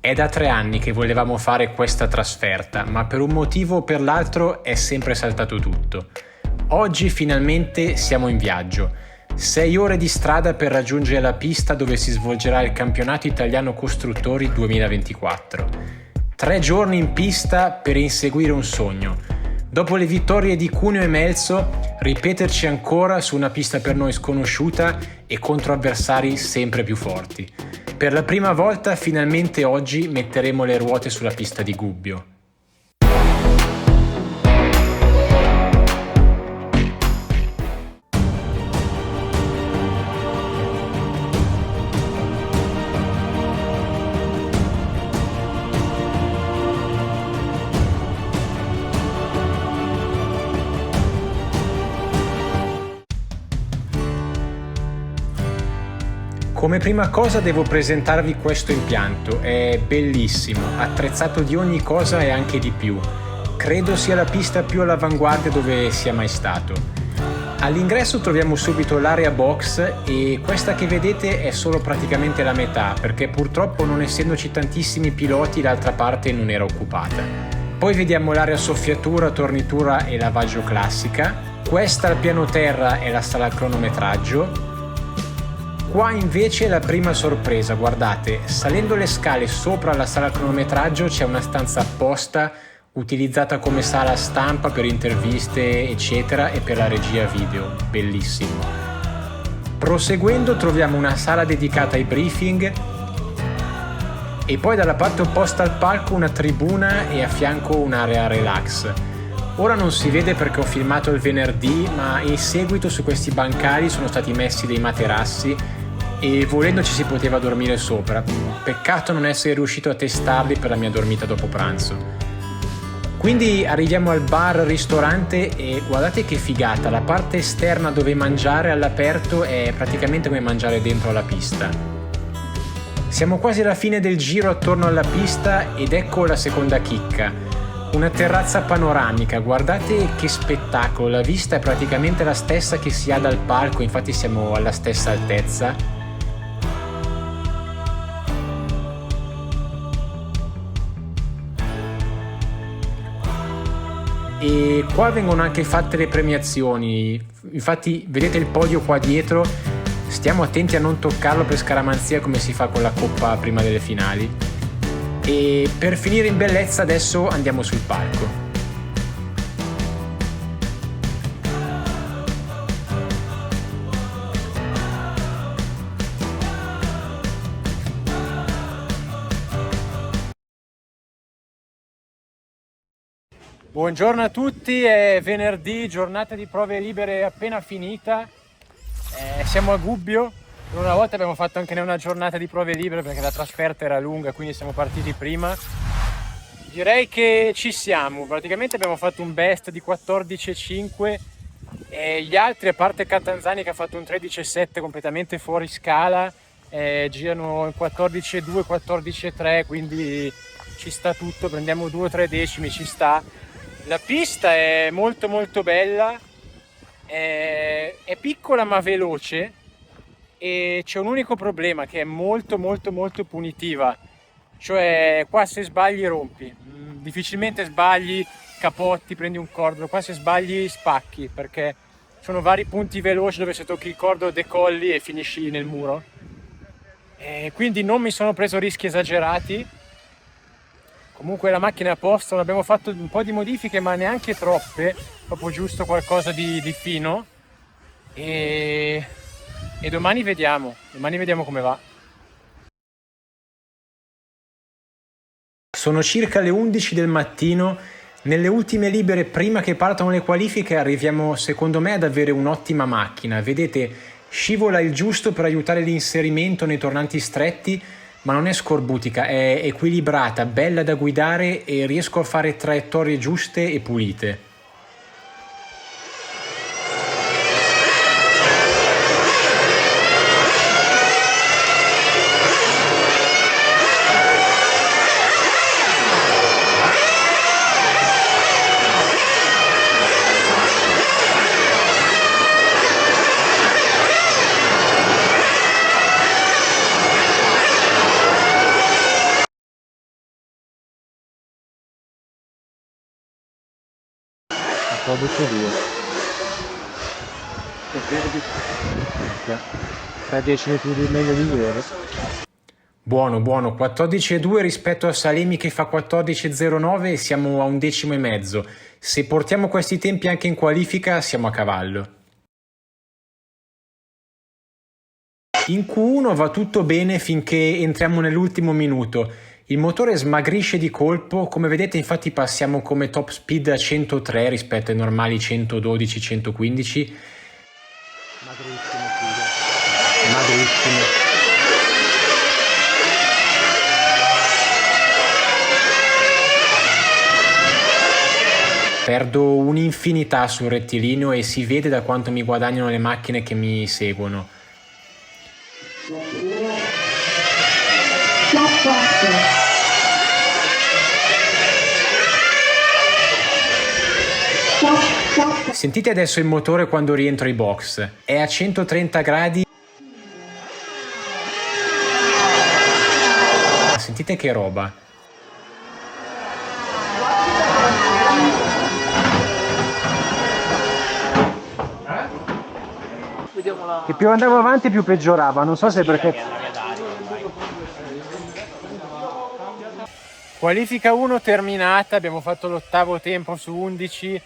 È da 3 anni che volevamo fare questa trasferta, ma per un motivo o per l'altro è sempre saltato tutto. Oggi finalmente siamo in viaggio. 6 ore di strada per raggiungere la pista dove si svolgerà il campionato italiano costruttori 2024. 3 giorni in pista per inseguire un sogno. Dopo le vittorie di Cuneo e Melzo, ripeterci ancora su una pista per noi sconosciuta e contro avversari sempre più forti. Per la prima volta finalmente oggi metteremo le ruote sulla pista di Gubbio. Come prima cosa devo presentarvi questo impianto, è bellissimo, attrezzato di ogni cosa e anche di più. Credo sia la pista più all'avanguardia dove sia mai stato. All'ingresso troviamo subito l'area box e questa che vedete è solo praticamente la metà perché purtroppo non essendoci tantissimi piloti l'altra parte non era occupata. Poi vediamo l'area soffiatura, tornitura e lavaggio classica. Questa al piano terra è la sala cronometraggio. Qua invece è la prima sorpresa, guardate, salendo le scale sopra la sala cronometraggio c'è una stanza apposta utilizzata come sala stampa per interviste eccetera e per la regia video, bellissimo. Proseguendo troviamo una sala dedicata ai briefing e poi dalla parte opposta al palco una tribuna e a fianco un'area relax. Ora non si vede perché ho filmato il venerdì, ma in seguito su questi bancali sono stati messi dei materassi e volendo ci si poteva dormire sopra. Peccato non essere riuscito a testarli per la mia dormita dopo pranzo. Quindi arriviamo al bar-ristorante e guardate che figata, la parte esterna dove mangiare all'aperto è praticamente come mangiare dentro alla pista. Siamo quasi alla fine del giro attorno alla pista ed ecco la seconda chicca. Una terrazza panoramica, guardate che spettacolo, la vista è praticamente la stessa che si ha dal palco, infatti siamo alla stessa altezza. E qua vengono anche fatte le premiazioni, infatti vedete il podio qua dietro, stiamo attenti a non toccarlo per scaramanzia come si fa con la coppa prima delle finali. E per finire in bellezza adesso andiamo sul palco. Buongiorno a tutti, è venerdì, giornata di prove libere appena finita. Siamo a Gubbio. Per una volta abbiamo fatto anche noi una giornata di prove libere perché la trasferta era lunga, quindi siamo partiti prima. Direi che ci siamo, praticamente abbiamo fatto un best di 14,5 e gli altri, a parte Catanzani che ha fatto un 13,7 completamente fuori scala, girano in 14,2, 14,3, quindi ci sta tutto, prendiamo 2 o 3 decimi, ci sta. La pista è molto molto bella, è piccola ma veloce e c'è un unico problema che è molto molto molto punitiva, cioè qua se sbagli rompi, difficilmente sbagli, capotti, prendi un cordolo, qua se sbagli spacchi perché sono vari punti veloci dove se tocchi il cordolo decolli e finisci nel muro. Quindi non mi sono preso rischi esagerati. Comunque la macchina è a posto, abbiamo fatto un po' di modifiche ma neanche troppe, proprio giusto qualcosa di fino e domani vediamo come va. Sono circa le 11 del mattino, nelle ultime libere prima che partano le qualifiche arriviamo secondo me ad avere un'ottima macchina, vedete scivola il giusto per aiutare l'inserimento nei tornanti stretti, ma non è scorbutica, è equilibrata, bella da guidare e riesco a fare traiettorie giuste e pulite. 14,2. Tra 10 metri di meglio di ieri. Buono, buono, 14,2 rispetto a Salemi che fa 14,09 e siamo a 1,5. Se portiamo questi tempi anche in qualifica siamo a cavallo. In Q1 va tutto bene finché entriamo nell'ultimo minuto. Il motore smagrisce di colpo, come vedete infatti passiamo come top speed a 103 rispetto ai normali 112-115. Magrissimo, figo. Magrissimo. Perdo un'infinità sul rettilineo e si vede da quanto mi guadagnano le macchine che mi seguono. Sentite adesso il motore quando rientro ai box. È a 130 gradi. Sentite che roba. Che più andavo avanti più peggiorava, non so se perché... Qualifica 1 terminata, abbiamo fatto l'8° tempo su 11,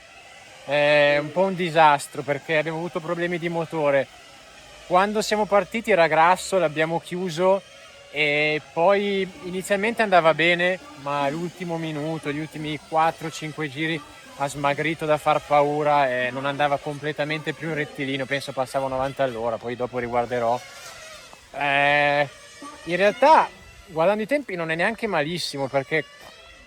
è un po' un disastro perché abbiamo avuto problemi di motore. Quando siamo partiti era grasso, l'abbiamo chiuso e poi inizialmente andava bene, ma l'ultimo minuto, gli ultimi 4-5 giri ha smagrito da far paura e non andava completamente più in rettilineo, penso passava 90 all'ora, poi dopo riguarderò. In realtà guardando i tempi non è neanche malissimo perché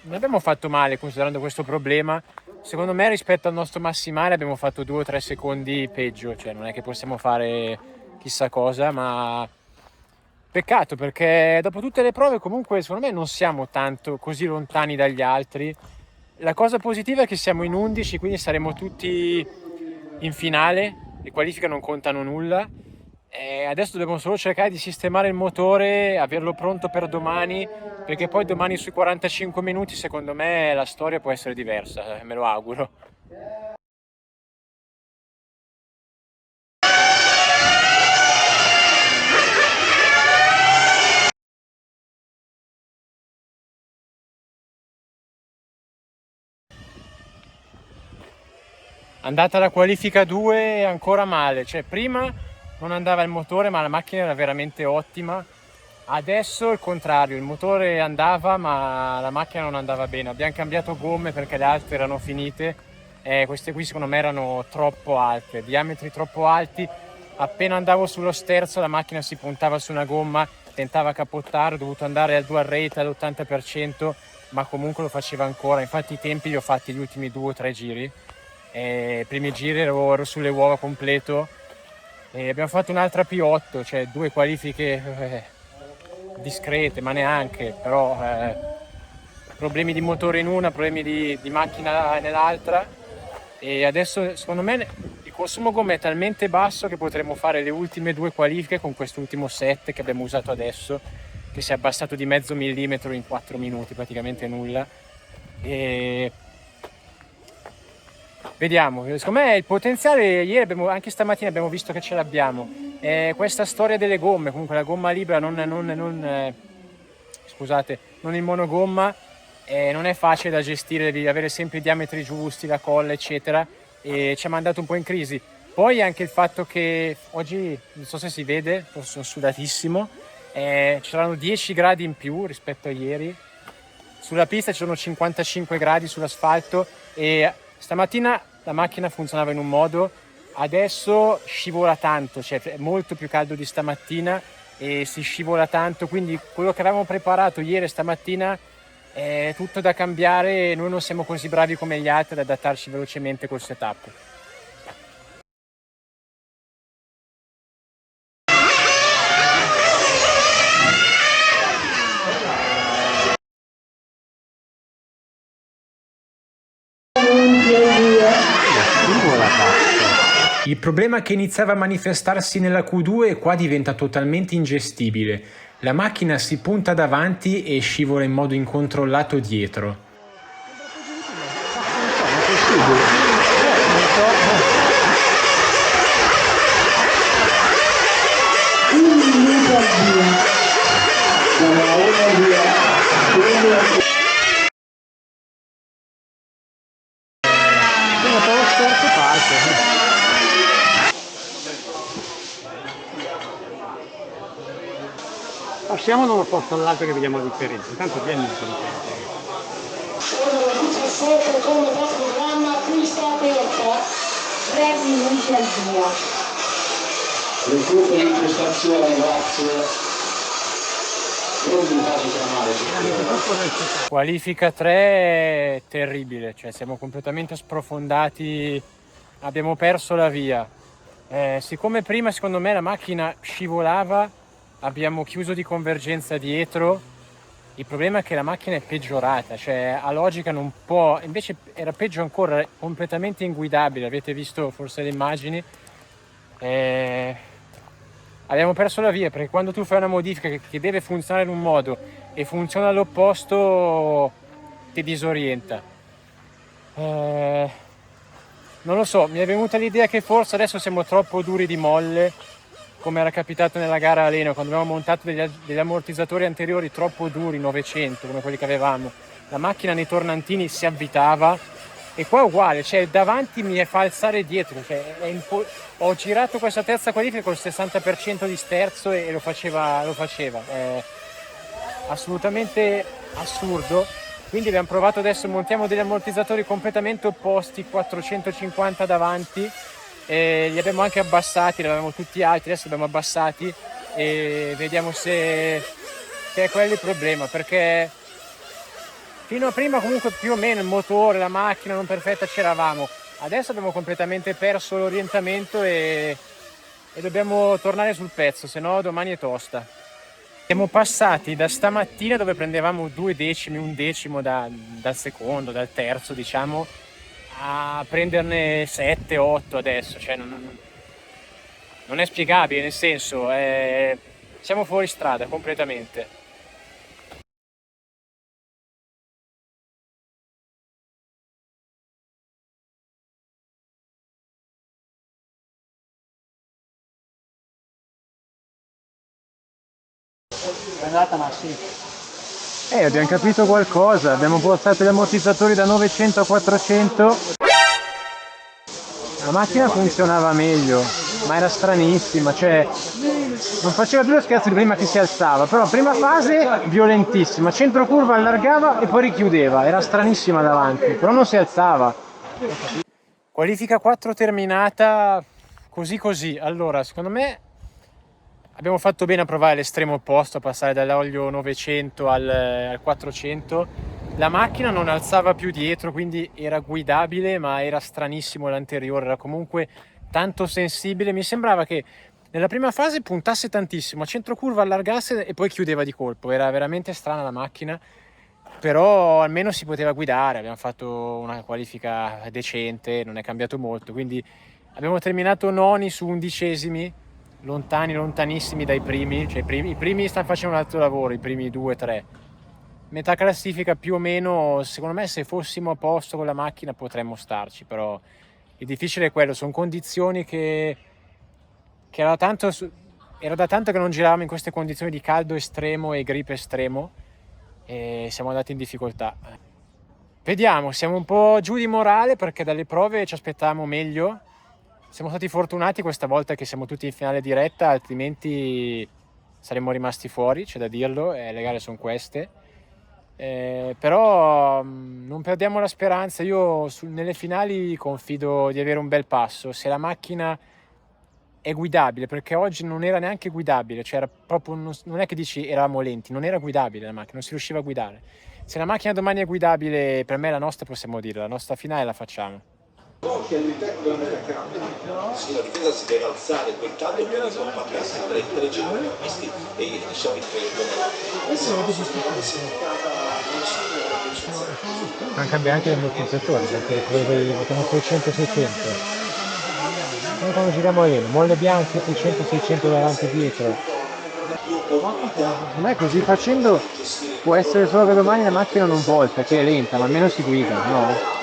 non abbiamo fatto male considerando questo problema. Secondo me rispetto al nostro massimale abbiamo fatto 2 o 3 secondi peggio, cioè non è che possiamo fare chissà cosa, ma peccato perché dopo tutte le prove comunque secondo me non siamo tanto così lontani dagli altri. La cosa positiva è che siamo in 11, quindi saremo tutti in finale, le qualifiche non contano nulla. E adesso dobbiamo solo cercare di sistemare il motore, averlo pronto per domani, perché poi domani sui 45 minuti secondo me la storia può essere diversa, me lo auguro. Andata la qualifica 2 ancora male, cioè prima non andava il motore ma la macchina era veramente ottima, adesso il contrario, il motore andava ma la macchina non andava bene. Abbiamo cambiato gomme perché le altre erano finite e queste qui secondo me erano troppo alte, diametri troppo alti. Appena andavo sullo sterzo la macchina si puntava su una gomma, tentava capottare, ho dovuto andare al dual rate all'80%, ma comunque lo faceva ancora. Infatti i tempi li ho fatti gli ultimi 2 o 3 giri. I primi giri ero sulle uova completo e abbiamo fatto un'altra P8, cioè 2 qualifiche discrete, ma neanche, però problemi di motore in una, problemi di macchina nell'altra e adesso secondo me il consumo gomme è talmente basso che potremo fare le ultime 2 qualifiche con quest'ultimo set che abbiamo usato adesso, che si è abbassato di mezzo millimetro in 4 minuti, praticamente nulla. E vediamo, secondo me il potenziale, ieri anche stamattina abbiamo visto che ce l'abbiamo. Questa storia delle gomme, comunque la gomma libera scusate, non il monogomma, non è facile da gestire, devi avere sempre i diametri giusti, la colla eccetera, e ci ha mandato un po' in crisi. Poi anche il fatto che oggi, non so se si vede, sono sudatissimo, ci saranno 10 gradi in più rispetto a ieri, sulla pista ci sono 55 gradi sull'asfalto e stamattina la macchina funzionava in un modo, adesso scivola tanto, cioè è molto più caldo di stamattina e si scivola tanto, quindi quello che avevamo preparato ieri e stamattina è tutto da cambiare e noi non siamo così bravi come gli altri ad adattarci velocemente col setup. Il problema che iniziava a manifestarsi nella Q2 qua diventa totalmente ingestibile. La macchina si punta davanti e scivola in modo incontrollato dietro. Prima posto, terzo parte. Passiamo da un posto all'altro che vediamo la differenza. Intanto vieni un po' di tempo. Ora 17 con il programma pista aperta, 3 minuti al via. Recupero di prestazione, grazie. Non mi fate chiamare. Qualifica 3 terribile, cioè siamo completamente sprofondati, abbiamo perso la via. Siccome prima secondo me la macchina scivolava, abbiamo chiuso di convergenza dietro, il problema è che la macchina è peggiorata, cioè a logica non può, invece era peggio ancora, completamente inguidabile, avete visto forse le immagini. Abbiamo perso la via perché quando tu fai una modifica che deve funzionare in un modo e funziona all'opposto ti disorienta. Non lo so, mi è venuta l'idea che forse adesso siamo troppo duri di molle, come era capitato nella gara a Leno quando abbiamo montato degli ammortizzatori anteriori troppo duri, 900 come quelli che avevamo. La macchina nei tornantini si avvitava e qua è uguale, cioè davanti mi fa alzare dietro, cioè ho girato questa terza qualifica col 60% di sterzo e lo faceva, è assolutamente assurdo. Quindi abbiamo provato adesso, montiamo degli ammortizzatori completamente opposti, 450 davanti, e li abbiamo anche abbassati, li avevamo tutti alti, adesso li abbiamo abbassati e vediamo se è quello il problema, perché fino a prima comunque più o meno il motore, la macchina non perfetta c'eravamo. Adesso abbiamo completamente perso l'orientamento e dobbiamo tornare sul pezzo, se no domani è tosta. Siamo passati da stamattina dove prendevamo 2 decimi, 1 decimo dal secondo, dal terzo diciamo, a prenderne 7, 8 adesso. Cioè non è spiegabile, nel senso, siamo fuori strada completamente. È andata, ma sì. Abbiamo capito qualcosa, abbiamo portato gli ammortizzatori da 900 a 400. La macchina funzionava meglio, ma era stranissima, cioè non faceva più lo scherzo di prima che si alzava, però prima fase violentissima, centro curva allargava e poi richiudeva, era stranissima davanti, però non si alzava. Qualifica 4 terminata così così. Allora, secondo me abbiamo fatto bene a provare l'estremo opposto, a passare dall'olio 900 al 400. La macchina non alzava più dietro, quindi era guidabile, ma era stranissimo l'anteriore, era comunque tanto sensibile. Mi sembrava che nella prima fase puntasse tantissimo, a centro curva allargasse e poi chiudeva di colpo. Era veramente strana la macchina, però almeno si poteva guidare. Abbiamo fatto una qualifica decente, non è cambiato molto, quindi abbiamo terminato noni su 11esimi, lontanissimi dai primi, cioè i primi stanno facendo un altro lavoro, i primi 2-3. Metà classifica più o meno, secondo me se fossimo a posto con la macchina potremmo starci, però il difficile è quello, sono condizioni che era da tanto che non giravamo in queste condizioni di caldo estremo e grip estremo e siamo andati in difficoltà. Vediamo, siamo un po' giù di morale perché dalle prove ci aspettavamo meglio. Siamo stati fortunati questa volta che siamo tutti in finale diretta, altrimenti saremmo rimasti fuori, c'è da dirlo, le gare sono queste. Però non perdiamo la speranza, io nelle finali confido di avere un bel passo. Se la macchina è guidabile, perché oggi non era neanche guidabile, cioè era proprio, non è che dici eravamo lenti, non era guidabile la macchina, non si riusciva a guidare. Se la macchina domani è guidabile, per me la nostra possiamo dire, la nostra finale la facciamo. Sì, la difesa si deve alzare quel tanto perché sono passati 3 giorni e diciamo Non cambia anche l'ammortizzatore, perché mettiamo 600-600. Noi quando giriamo lì, molle bianche, 600-600 davanti e dietro. Non è così facendo, può essere solo che domani la macchina non volta, che è lenta, ma almeno si guida, no?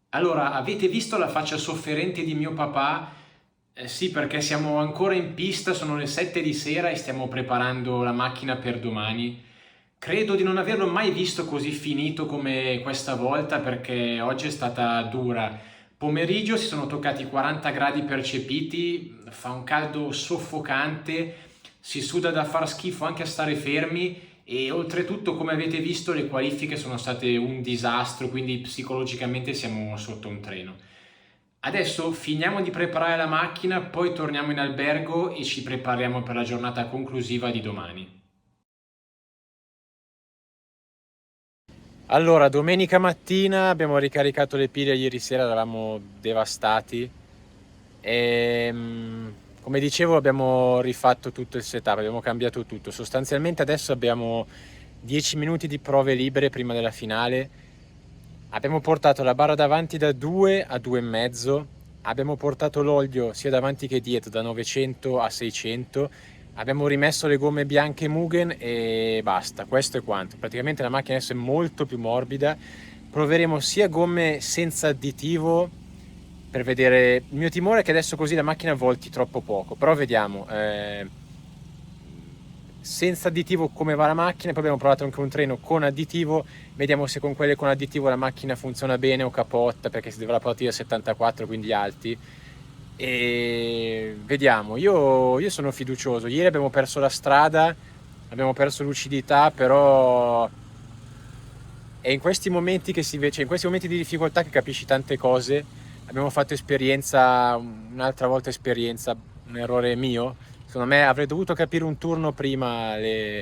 Allora, avete visto la faccia sofferente di mio papà? Sì, perché siamo ancora in pista, sono le 7 di sera e stiamo preparando la macchina per domani. Credo di non averlo mai visto così finito come questa volta perché oggi è stata dura. Pomeriggio si sono toccati 40 gradi percepiti, fa un caldo soffocante, si suda da far schifo anche a stare fermi e oltretutto, come avete visto, le qualifiche sono state un disastro, quindi psicologicamente siamo sotto un treno. Adesso finiamo di preparare la macchina, poi torniamo in albergo e ci prepariamo per la giornata conclusiva di domani. Allora, domenica mattina abbiamo ricaricato le pile, ieri sera eravamo devastati e come dicevo abbiamo rifatto tutto il setup, abbiamo cambiato tutto. Sostanzialmente adesso abbiamo 10 minuti di prove libere prima della finale. Abbiamo portato la barra davanti da 2 a 2,5, abbiamo portato l'olio sia davanti che dietro da 900 a 600, abbiamo rimesso le gomme bianche Mugen e basta, questo è quanto. Praticamente la macchina adesso è molto più morbida, proveremo sia gomme senza additivo per vedere. Il mio timore è che adesso così la macchina volti troppo poco, però vediamo. Senza additivo come va la macchina, poi abbiamo provato anche un treno con additivo, vediamo se con quelle con additivo la macchina funziona bene o capotta, perché si dovrà partire a 74, quindi alti, e vediamo. Io sono fiducioso. Ieri abbiamo perso la strada, abbiamo perso lucidità, però è in questi momenti che cioè in questi momenti di difficoltà che capisci tante cose. Abbiamo fatto esperienza, un'altra volta esperienza, un errore mio. Secondo me avrei dovuto capire un turno prima gli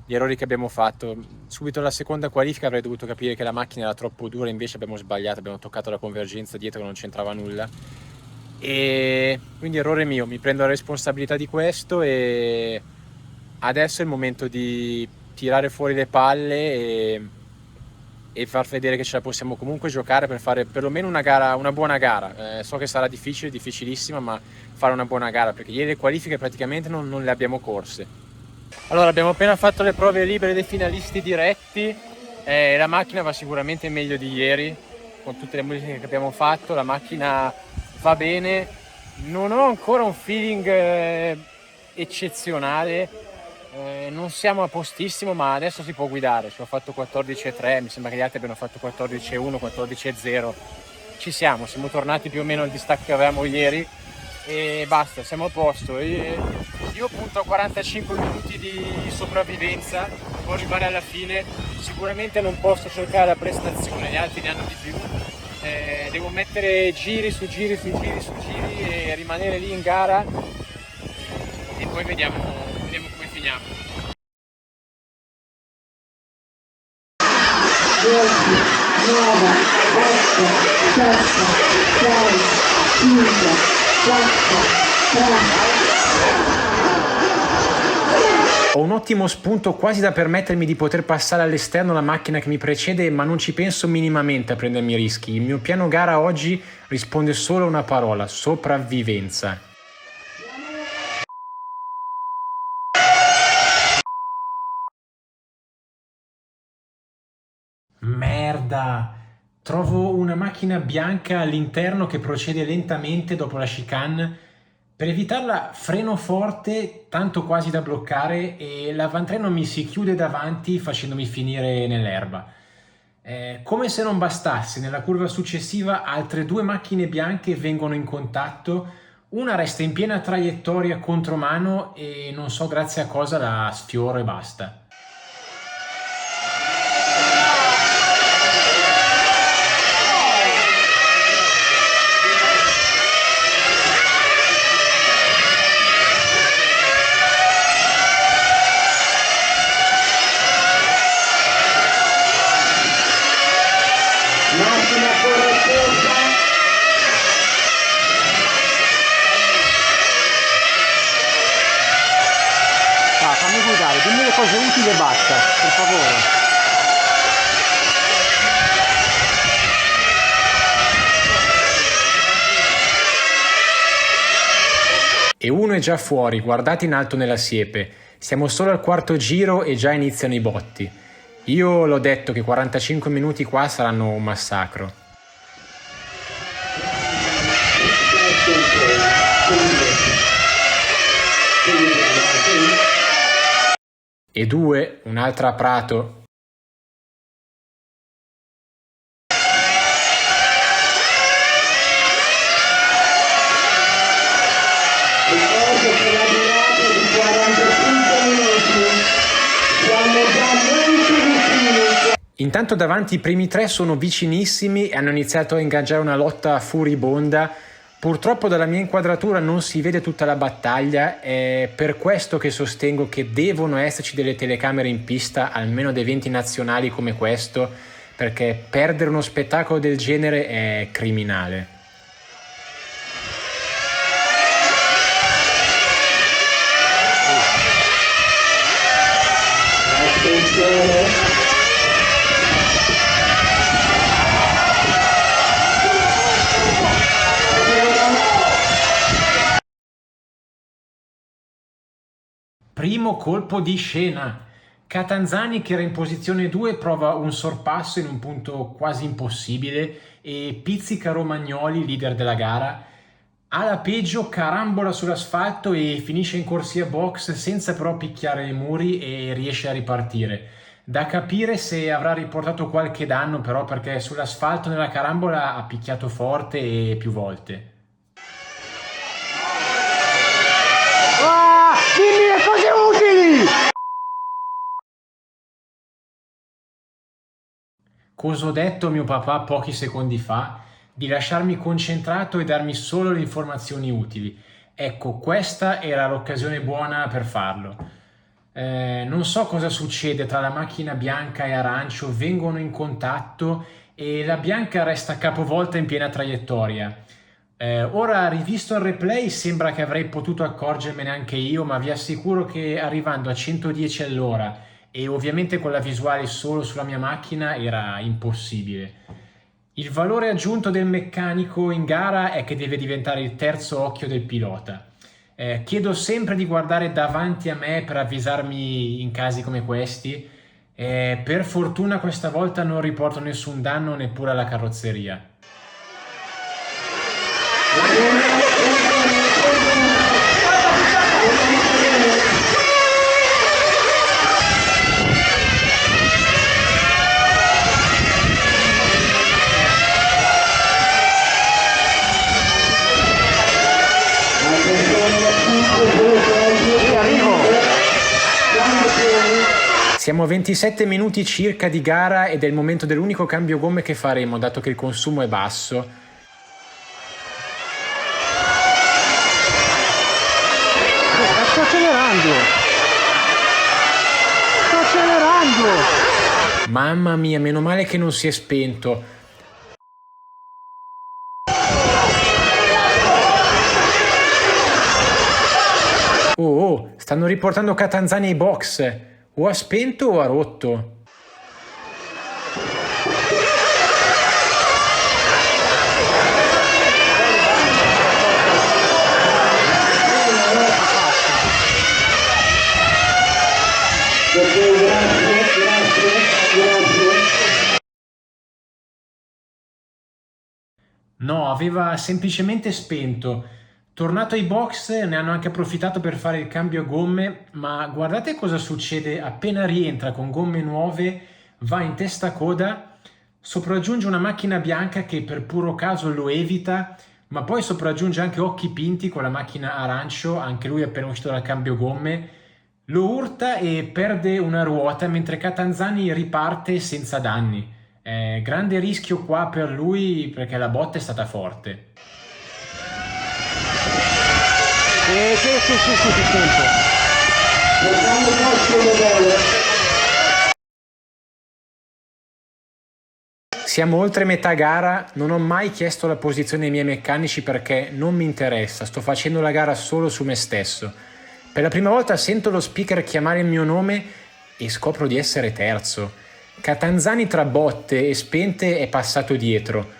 errori che abbiamo fatto. Subito alla seconda qualifica avrei dovuto capire che la macchina era troppo dura, invece abbiamo sbagliato, abbiamo toccato la convergenza dietro che non c'entrava nulla. E quindi errore mio, mi prendo la responsabilità di questo e adesso è il momento di tirare fuori le palle e far vedere che ce la possiamo comunque giocare per fare perlomeno una buona gara. So che sarà difficile, difficilissima, ma fare una buona gara, perché ieri le qualifiche praticamente non le abbiamo corse. Allora, abbiamo appena fatto le prove libere dei finalisti diretti, la macchina va sicuramente meglio di ieri, con tutte le modifiche che abbiamo fatto, la macchina va bene, non ho ancora un feeling eccezionale. Non siamo a postissimo, ma adesso si può guidare. Ci ho fatto 14,3, mi sembra che gli altri abbiano fatto 14,1, 14,0. Ci siamo tornati più o meno al distacco che avevamo ieri e basta, siamo a posto. Io punto a 45 minuti di sopravvivenza, può arrivare alla fine. Sicuramente non posso cercare la prestazione, gli altri ne hanno di più. Devo mettere giri su giri su giri su giri e rimanere lì in gara e poi vediamo come finiamo. 10, 9, 8, 7, 6, 5, 4, 3. Ho un ottimo spunto quasi da permettermi di poter passare all'esterno la macchina che mi precede, ma non ci penso minimamente a prendermi rischi. Il mio piano gara oggi risponde solo a una parola: sopravvivenza. Merda! Trovo una macchina bianca all'interno che procede lentamente dopo la chicane. Per evitarla freno forte, tanto quasi da bloccare, e l'avantreno mi si chiude davanti facendomi finire nell'erba. Come se non bastasse, nella curva successiva altre due macchine bianche vengono in contatto, una resta in piena traiettoria contromano e non so grazie a cosa la sfioro e basta. Fammi guidare, dimmi le cose utili e basta, per favore. E uno è già fuori, guardate in alto nella siepe. Siamo solo al quarto giro e già iniziano i botti. Io l'ho detto che 45 minuti qua saranno un massacro. E 2, un'altra a Prato. Ricordo che la durata è di 45 minuti. Siamo già molto vicini. Intanto davanti i primi 3 sono vicinissimi e hanno iniziato a ingaggiare una lotta furibonda. Purtroppo dalla mia inquadratura non si vede tutta la battaglia, è per questo che sostengo che devono esserci delle telecamere in pista, almeno dei eventi nazionali come questo, perché perdere uno spettacolo del genere è criminale. Attenzione. Primo colpo di scena. Catanzani, che era in posizione 2, prova un sorpasso in un punto quasi impossibile e pizzica Romagnoli, leader della gara. Alla peggio carambola sull'asfalto e finisce in corsia box senza però picchiare i muri e riesce a ripartire. Da capire se avrà riportato qualche danno però, perché sull'asfalto nella carambola ha picchiato forte e più volte. Dimmi le cose utili! Cosa ho detto a mio papà pochi secondi fa? Di lasciarmi concentrato e darmi solo le informazioni utili. Ecco, questa era l'occasione buona per farlo. Non so cosa succede tra la macchina bianca e arancio, vengono in contatto e la bianca resta capovolta in piena traiettoria. Ora, rivisto il replay, sembra che avrei potuto accorgermene anche io, ma vi assicuro che arrivando a 110 all'ora e ovviamente con la visuale solo sulla mia macchina era impossibile. Il valore aggiunto del meccanico in gara è che deve diventare il terzo occhio del pilota. Chiedo sempre di guardare davanti a me per avvisarmi in casi come questi. Per fortuna questa volta non riporto nessun danno neppure alla carrozzeria. Siamo a 27 minuti circa di gara ed è il momento dell'unico cambio gomme che faremo, dato che il consumo è basso. Sto accelerando! Sto accelerando! Mamma mia, meno male che non si è spento. Oh, stanno riportando Catanzani ai box. O ha spento o ha rotto. No, aveva semplicemente spento. Tornato ai box, ne hanno anche approfittato per fare il cambio gomme, ma guardate cosa succede appena rientra con gomme nuove, va in testa coda, sopraggiunge una macchina bianca che per puro caso lo evita, ma poi sopraggiunge anche Occhi Pinti con la macchina arancio, anche lui appena uscito dal cambio gomme, lo urta e perde una ruota mentre Catanzani riparte senza danni. Grande rischio qua per lui perché la botta è stata forte. Sì, tempo. Siamo oltre metà gara, non ho mai chiesto la posizione ai miei meccanici perché non mi interessa, sto facendo la gara solo su me stesso. Per la prima volta sento lo speaker chiamare il mio nome e scopro di essere terzo. Catanzani tra botte e spente è passato dietro.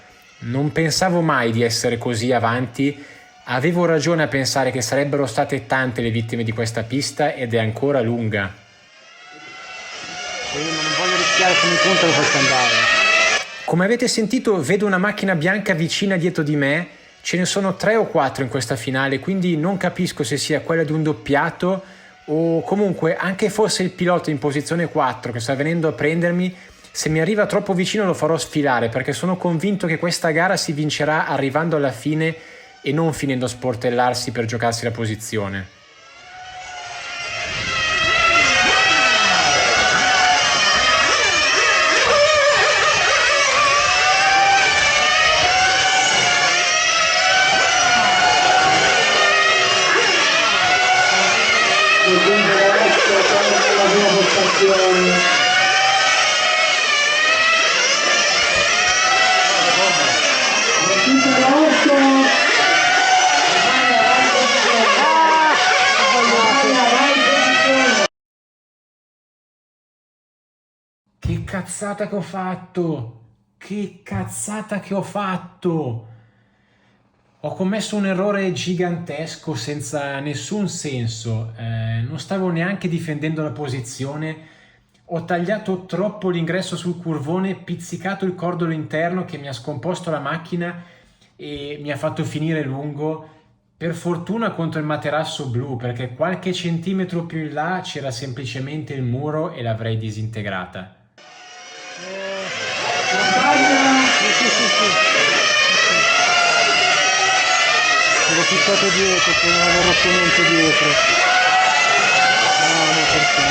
Non pensavo mai di essere così avanti. Avevo ragione a pensare che sarebbero state tante le vittime di questa pista ed è ancora lunga. Ma non voglio rischiare che mi contano per andare. Come avete sentito, vedo una macchina bianca vicina dietro di me Ce ne sono 3 o 4 in questa finale, quindi non capisco se sia quella di un doppiato o comunque anche fosse il pilota in posizione 4 che sta venendo a prendermi. Se mi arriva troppo vicino lo farò sfilare, perché sono convinto che questa gara si vincerà arrivando alla fine e non finendo a sportellarsi per giocarsi la posizione. Giunge Rosso con la prima postazione. Giunge Rosso. Che cazzata che ho fatto! Che cazzata che ho fatto! Ho commesso un errore gigantesco senza nessun senso, non stavo neanche difendendo la posizione, ho tagliato troppo l'ingresso sul curvone, pizzicato il cordolo interno che mi ha scomposto la macchina e mi ha fatto finire lungo, per fortuna contro il materasso blu, perché qualche centimetro più in là c'era semplicemente il muro e l'avrei disintegrata. L'ho piccato dietro, poi non avevo rotto niente dietro. No, perché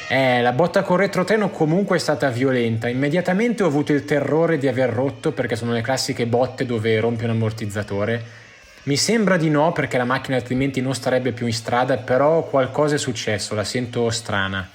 no? La botta con retrotreno comunque è stata violenta. Immediatamente ho avuto il terrore di aver rotto, perché sono le classiche botte dove rompi un ammortizzatore. Mi sembra di no, perché la macchina altrimenti non starebbe più in strada, però qualcosa è successo, la sento strana.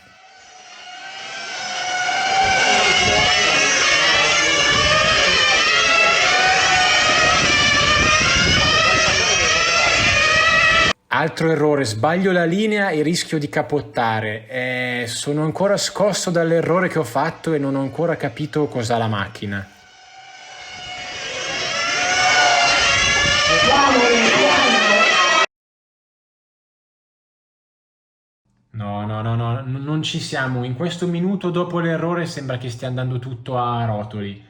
Altro errore, sbaglio la linea e rischio di capottare. Sono ancora scosso dall'errore che ho fatto e non ho ancora capito cos'ha la macchina. No, non ci siamo. In questo minuto dopo l'errore sembra che stia andando tutto a rotoli.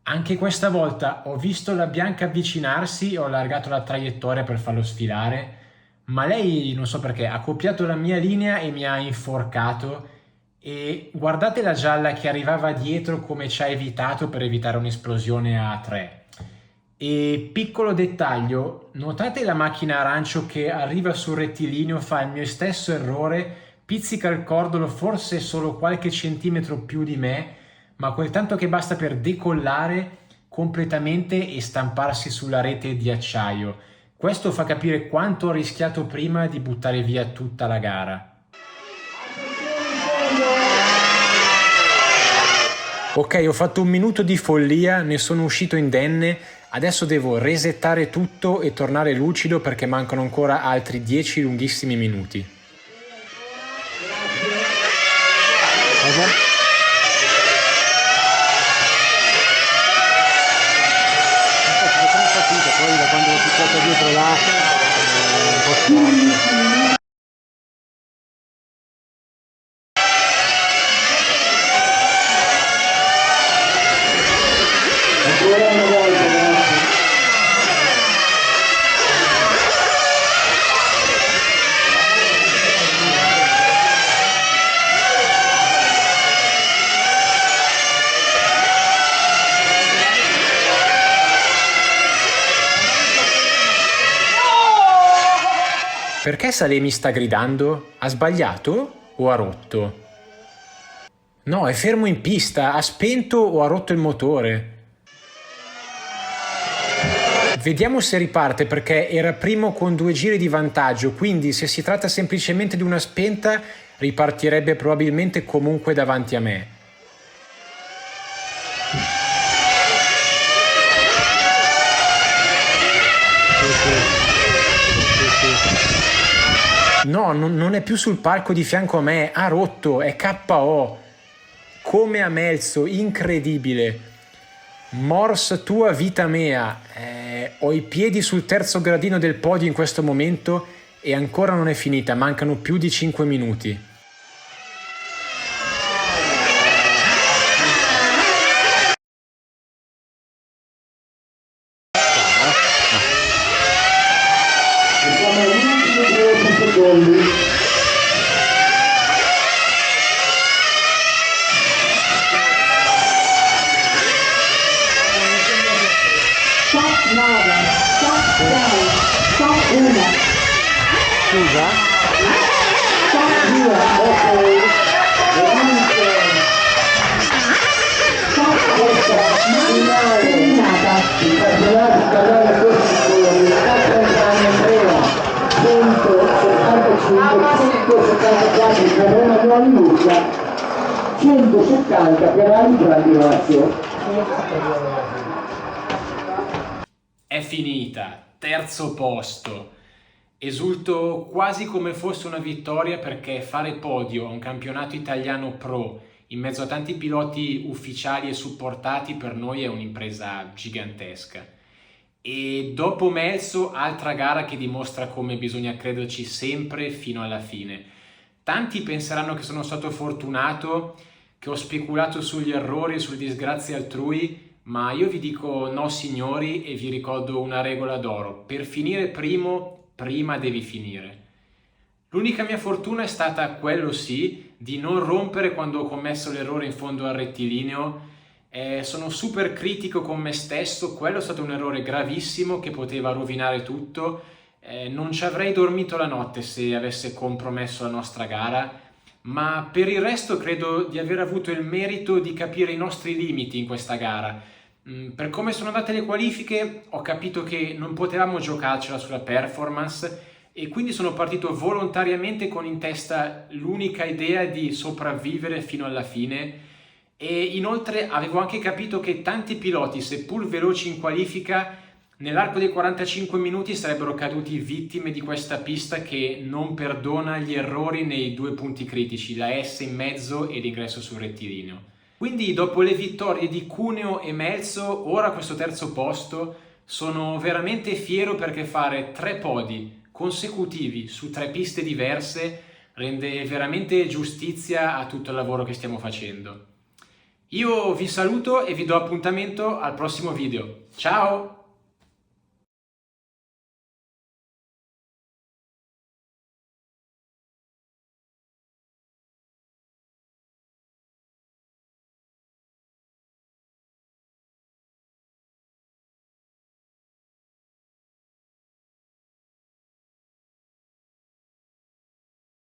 Anche questa volta ho visto la bianca avvicinarsi e ho allargato la traiettoria per farlo sfilare, ma lei, non so perché, ha copiato la mia linea e mi ha inforcato. E guardate la gialla che arrivava dietro come ci ha evitato per evitare un'esplosione a 3. E piccolo dettaglio, notate la macchina arancio che arriva sul rettilineo, fa il mio stesso errore, pizzica il cordolo forse solo qualche centimetro più di me, ma quel tanto che basta per decollare completamente e stamparsi sulla rete di acciaio. Questo fa capire quanto ho rischiato prima di buttare via tutta la gara. Ok, ho fatto un minuto di follia, ne sono uscito indenne, adesso devo resettare tutto e tornare lucido perché mancano ancora altri 10 lunghissimi minuti. Cosa? Poi da quando l'ho piccato dietro là, un po' sporco. Ancora una volta, grazie. Perché Saleh mi sta gridando? Ha sbagliato o ha rotto? No, è fermo in pista, ha spento o ha rotto il motore? Vediamo se riparte perché era primo con 2 giri di vantaggio, quindi se si tratta semplicemente di una spenta ripartirebbe probabilmente comunque davanti a me. No, non è più sul palco di fianco a me, ha rotto, è KO. Come a Melzo, incredibile. Mors tua vita mea. Ho i piedi sul terzo gradino del podio in questo momento e ancora non è finita, mancano più di 5 minuti. 9, stop 6, stop 1, Scusa? stop 2, ok, veramente, stop 8, terminata. I campionati italiani costruttori, stop Campania Andrea, 175, 174 per Emanuele Luccia, 170 per Alessandro Lazio. È finita, terzo posto. Esulto quasi come fosse una vittoria perché fare podio a un campionato italiano pro in mezzo a tanti piloti ufficiali e supportati per noi è un'impresa gigantesca. E dopo Melzo, altra gara che dimostra come bisogna crederci sempre fino alla fine. Tanti penseranno che sono stato fortunato, che ho speculato sugli errori e sulle disgrazie altrui, ma io vi dico no signori e vi ricordo una regola d'oro: per finire prima devi finire. L'unica mia fortuna è stata, quello sì, di non rompere quando ho commesso l'errore in fondo al rettilineo. Sono super critico con me stesso, quello è stato un errore gravissimo che poteva rovinare tutto. Non ci avrei dormito la notte se avesse compromesso la nostra gara, ma per il resto credo di aver avuto il merito di capire i nostri limiti in questa gara. Per come sono andate le qualifiche ho capito che non potevamo giocarcela sulla performance e quindi sono partito volontariamente con in testa l'unica idea di sopravvivere fino alla fine. E inoltre avevo anche capito che tanti piloti, seppur veloci in qualifica, nell'arco dei 45 minuti sarebbero caduti vittime di questa pista che non perdona gli errori nei due punti critici, la S in mezzo e l'ingresso sul rettilineo. Quindi dopo le vittorie di Cuneo e Melzo, ora questo terzo posto, sono veramente fiero perché fare 3 podi consecutivi su 3 piste diverse rende veramente giustizia a tutto il lavoro che stiamo facendo. Io vi saluto e vi do appuntamento al prossimo video. Ciao!